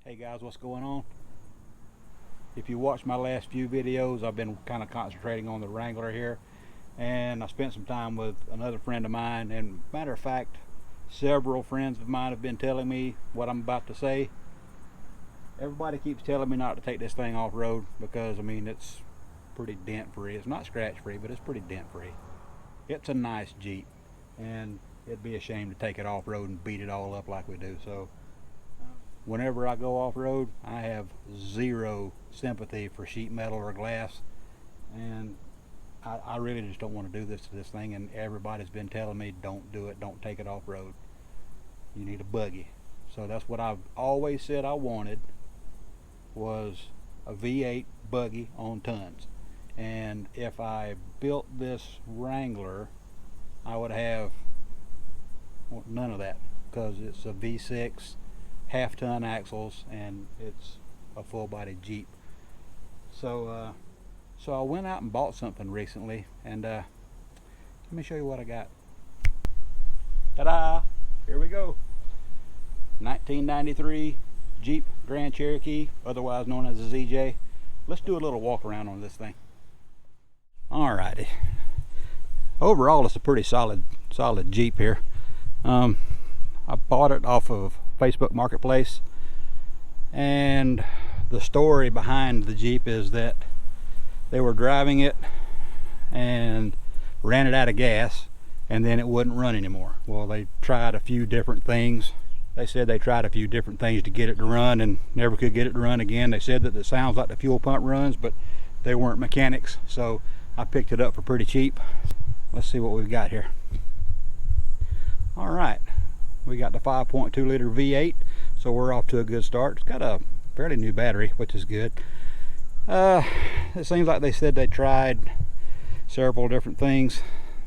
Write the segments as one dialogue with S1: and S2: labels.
S1: Hey guys, what's going on? If you watched my last few videos, I've been kind of concentrating on the Wrangler here, and I spent some time with another friend of mine, and matter of fact, several friends of mine have been telling me what I'm about to say. Everybody keeps telling me not to take this thing off-road because, I mean, it's pretty dent-free. It's not scratch-free, but it's pretty dent-free. It's a nice Jeep, and it'd be a shame to take it off-road and beat it all up like we do. So whenever I go off-road, I have zero sympathy for sheet metal or glass, and I really just don't want to do this to this thing, and everybody's been telling me don't do it, don't take it off-road. You need a buggy. So that's what I've always said I wanted, was a V8 buggy on tons. And if I built this Wrangler, I would have none of that, because it's a V6, half-ton axles, and it's a full-body Jeep. So so I went out and bought something recently, and let me show you what I got. Ta-da! Here we go. 1993 Jeep Grand Cherokee, otherwise known as a ZJ. Let's do a little walk around on this thing. Alrighty. Overall, it's a pretty solid Jeep here. I bought it off of Facebook Marketplace, and the story behind the Jeep is that they were driving it and ran it out of gas, and then it wouldn't run anymore. Well, they tried a few different things. They said they tried a few different things to get it to run and never could get it to run again. They said that it sounds like the fuel pump runs, but they weren't mechanics, so I picked it up for pretty cheap. Let's see what we've got here. All right, we got the 5.2 liter V8, so we're off to a good start. It's got a fairly new battery, which is good. It seems like they said they tried several different things,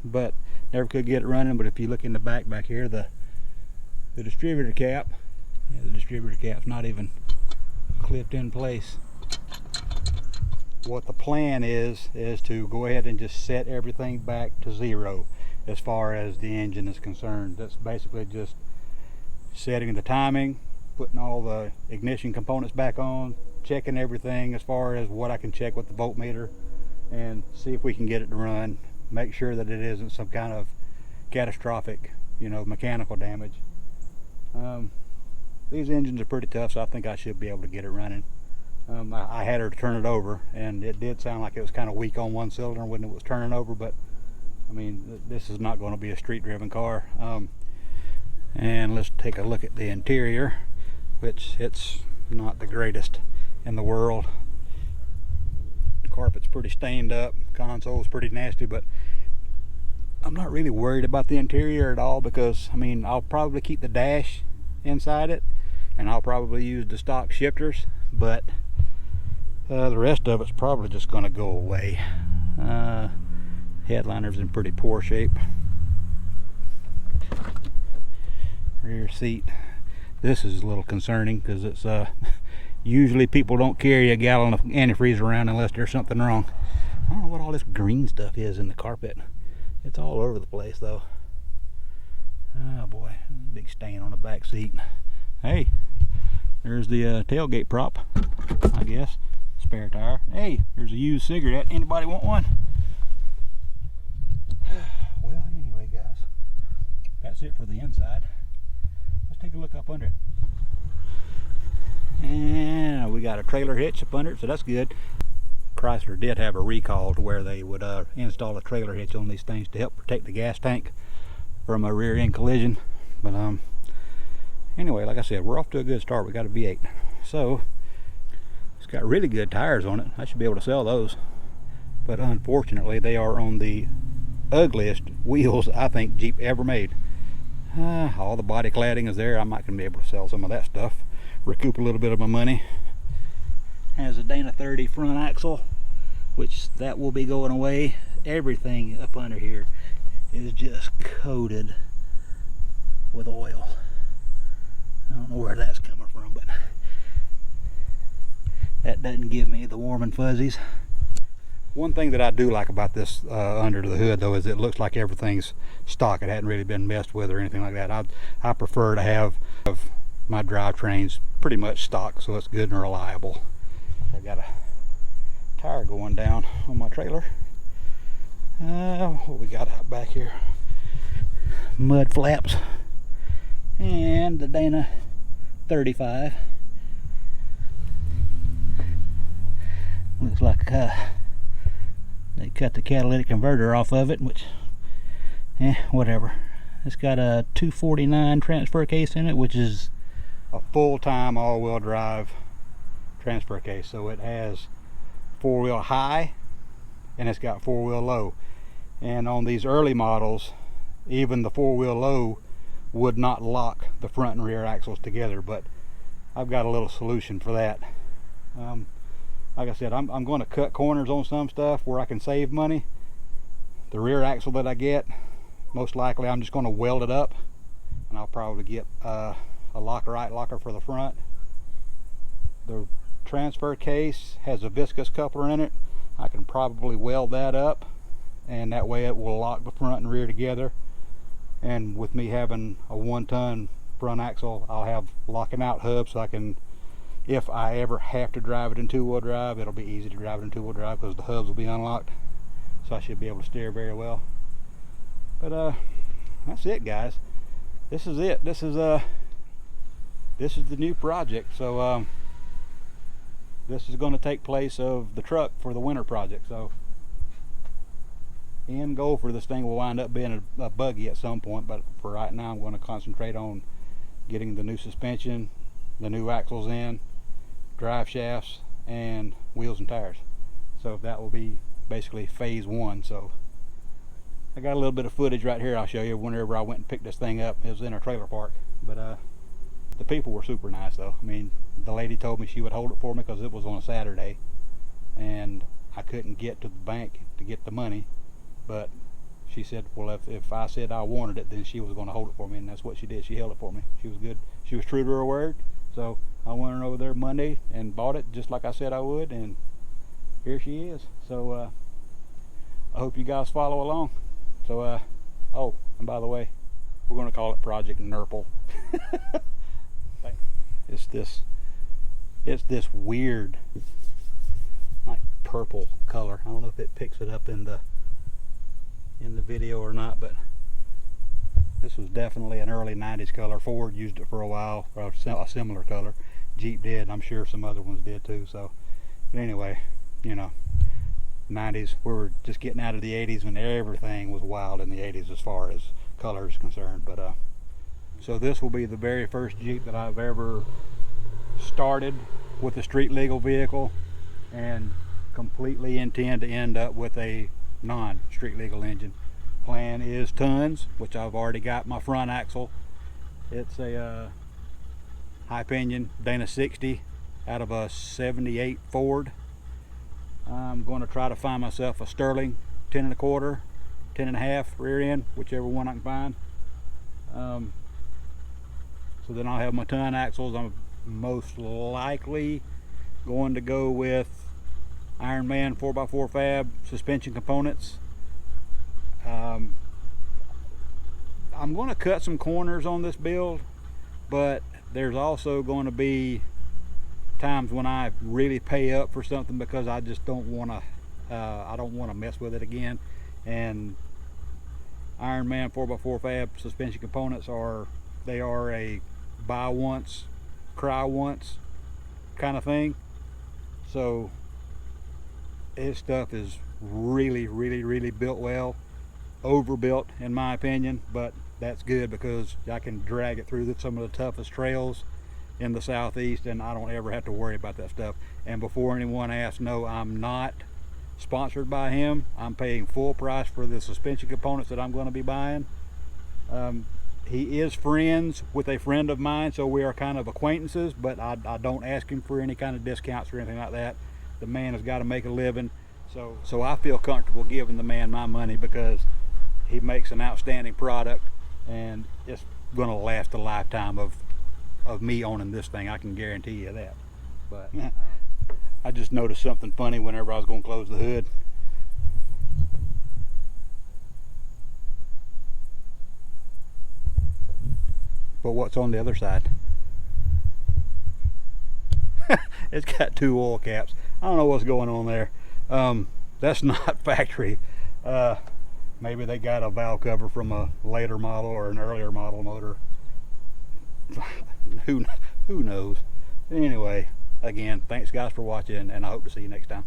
S1: but never could get it running. But if you look in the back here, the distributor cap, the distributor cap's not even clipped in place. What the plan is to go ahead and just set everything back to zero as far as the engine is concerned. That's basically just setting the timing, putting all the ignition components back on, checking everything as far as what I can check with the voltmeter, and see if we can get it to run. Make sure that it isn't some kind of catastrophic, mechanical damage. These engines are pretty tough, so I think I should be able to get it running. I had her to turn it over, and it did sound like it was kind of weak on one cylinder when it was turning over, but I mean, this is not going to be a street driven car. And let's take a look at the interior, which it's not the greatest in the world. The carpet's pretty stained up, console's pretty nasty, but I'm not really worried about the interior at all, because I mean, I'll probably keep the dash inside it, and I'll probably use the stock shifters, but the rest of it's probably just going to go away. Headliner's in pretty poor shape. Rear seat, this is a little concerning, because it's usually people don't carry a gallon of antifreeze around unless there's something wrong. I don't know what all this green stuff is in the carpet. It's all over the place though. Oh boy, big stain on the back seat. Hey, there's the tailgate prop, I guess. Spare tire. Hey, there's a used cigarette. Anybody want one? Well, anyway guys, that's it for the inside. Let's take a look up under it. And we got a trailer hitch up under it, so that's good. Chrysler did have a recall to where they would install a trailer hitch on these things to help protect the gas tank from a rear end collision. But anyway, like I said, we're off to a good start. We got a V8, so it's got really good tires on it. I should be able to sell those, but unfortunately they are on the ugliest wheels I think Jeep ever made. All the body cladding is there. I'm not going to be able to sell some of that stuff, recoup a little bit of my money. Has a Dana 30 front axle, which that will be going away. Everything up under here is just coated with oil. I don't know where that's coming from, but that doesn't give me the warm and fuzzies. One thing that I do like about this under the hood though is it looks like everything's stock. It hadn't really been messed with or anything like that. I prefer to have my drivetrain's pretty much stock, so it's good and reliable. I got a tire going down on my trailer. What we got out back here? Mud flaps and the Dana 35. Looks like they cut the catalytic converter off of it, which, whatever. It's got a 249 transfer case in it, which is a full-time all-wheel drive transfer case. So it has four-wheel high and it's got four-wheel low. And on these early models, even the four-wheel low would not lock the front and rear axles together, but I've got a little solution for that. Like I said, I'm going to cut corners on some stuff where I can save money. The rear axle that I get, most likely I'm just going to weld it up, and I'll probably get a Lockerite locker for the front. The transfer case has a viscous coupler in it. I can probably weld that up, and that way it will lock the front and rear together. And with me having a 1-ton front axle, I'll have locking out hubs, so I can, if I ever have to drive it in two-wheel drive, it'll be easy to drive it in two-wheel drive because the hubs will be unlocked, so I should be able to steer very well. But that's it, guys. This is it. This is the new project. So this is going to take place of the truck for the winter project. So end goal for this thing will wind up being a buggy at some point, but for right now I'm going to concentrate on getting the new suspension, the new axles in, drive shafts, and wheels and tires. So that will be basically phase 1. So I got a little bit of footage right here I'll show you whenever I went and picked this thing up. It was in our trailer park, but the people were super nice though. I mean, the lady told me she would hold it for me because it was on a Saturday and I couldn't get to the bank to get the money, but she said, well, if I said I wanted it, then she was going to hold it for me, and that's what she did. She held it for me. She was good. She was true to her word. So I went over there Monday and bought it just like I said I would, and here she is. So I hope you guys follow along. So oh, and by the way, we're going to call it Project Nurple. It's this weird like purple color. I don't know if it picks it up in the video or not, but this was definitely an early 90s color. Ford used it for a while, or a similar color. Jeep did. I'm sure some other ones did too. So, but anyway, you know, 90s, we were just getting out of the 80s when everything was wild in the 80s as far as color is concerned. But so this will be the very first Jeep that I've ever started with a street legal vehicle, and completely intend to end up with a non-street legal engine. Plan is tons, which I've already got my front axle. It's a high pinion Dana 60 out of a 78 Ford. I'm going to try to find myself a Sterling 10 1/4, 10 1/2 rear end, whichever one I can find. So then I'll have my ton axles. I'm most likely going to go with Ironman 4x4 fab suspension components. I'm going to cut some corners on this build, but there's also going to be times when I really pay up for something because I just don't want to mess with it again. And Ironman 4x4 fab suspension components are a buy once, cry once kind of thing. So this stuff is really built well, overbuilt in my opinion, but that's good because I can drag it through some of the toughest trails in the southeast, and I don't ever have to worry about that stuff. And before anyone asks, no, I'm not sponsored by him. I'm paying full price for the suspension components that I'm going to be buying. He is friends with a friend of mine, so we are kind of acquaintances, but I don't ask him for any kind of discounts or anything like that. The man has got to make a living, so I feel comfortable giving the man my money because he makes an outstanding product, and it's going to last a lifetime of me owning this thing. I can guarantee you that. But I just noticed something funny whenever I was going to close the hood. But what's on the other side? It's got 2 oil caps. I don't know what's going on there. That's not factory. Maybe they got a valve cover from a later model or an earlier model motor. Who knows? Anyway, again, thanks guys for watching, and I hope to see you next time.